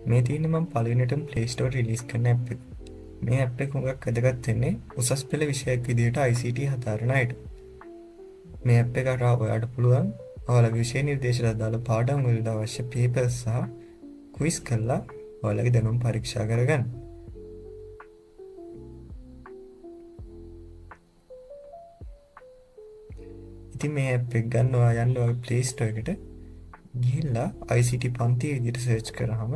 මේ තියෙන්නේ මම පළවෙනිටම Play Store රිලීස් කරන ඇප් එක. මේ ඇප් එක හුඟක් වැදගත් වෙන්නේ උසස් පෙළ විෂයක් විදිහට ICT හදාරන අයට. මේ ඇප් එක හරහා ඔයාලට පුළුවන් ඔයාලගේ විෂය නිර්දේශයට අදාළ පාඩම් වලට අවශ්‍ය papers සහ quiz කරලා ඔයාලගේ දැනුම පරීක්ෂා කරගන්න. ඉතින් මේ ඇප් එක ගන්න ඔයා යන්න ඔයාගේ Play Store එකට ගිහිල්ලා ICT පන්ති විදිහට සර්ච් කරාම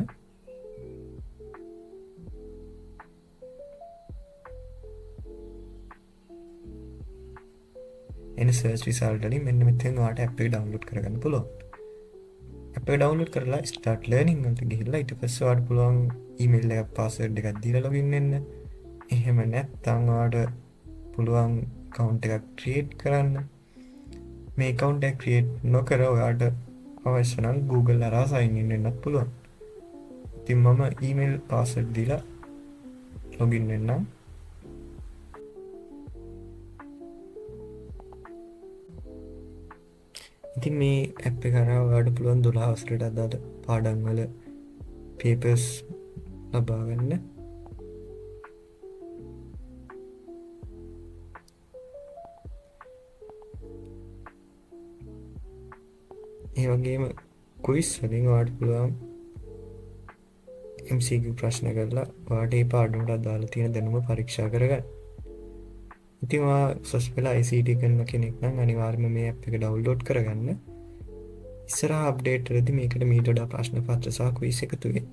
එන සර්ච් රිසල්ට් වලින් මෙන්න මෙතෙන් ඔයාලට ඇප් එක ඩවුන්ලෝඩ් කරගන්න පුළුවන්. ඇප් එක ඩවුන්ලෝඩ් කරලා start learning වලට ගිහිල්ලා ඊට පස්සේ ඔයාලට පුළුවන් email එකක් password එකක් දීලා login වෙන්න. එහෙම නැත්නම් ඔයාලට පුළුවන් account එකක් create කරන්න. මේ account එක create නොකර ඔයාලට අවශ්‍ය නම් Google හරහා sign in වෙන්නත් පුළුවන්. ඉතින් මම email password දීලා login වෙන්නම්. ඉතින් මේ ඇප් එක හරහා ඔයාලට පුළුවන් 12 වසරට අදාළ පාඩම් වල papers ලබා ගන්න. ඒ වගේම quiz වලින් ඔයාලට පුළුවන් MCQ ප්‍රශ්න කරලා ඔයාලට මේ පාඩමට අදාළ තියෙන දැනුම පරීක්ෂා කරගන්න. ඉතින් ඔයා උසස් පෙළ ICT කරන කෙනෙක් නම් අනිවාර්යයෙන්ම මේ ඇප් එක ඩවුන්ලෝඩ් කරගන්න. ඉස්සරහා අප්ඩේට් වලදී මේකට මීට වඩා ප්‍රශ්න පත්‍ර සහ quiz එකතු වෙයි.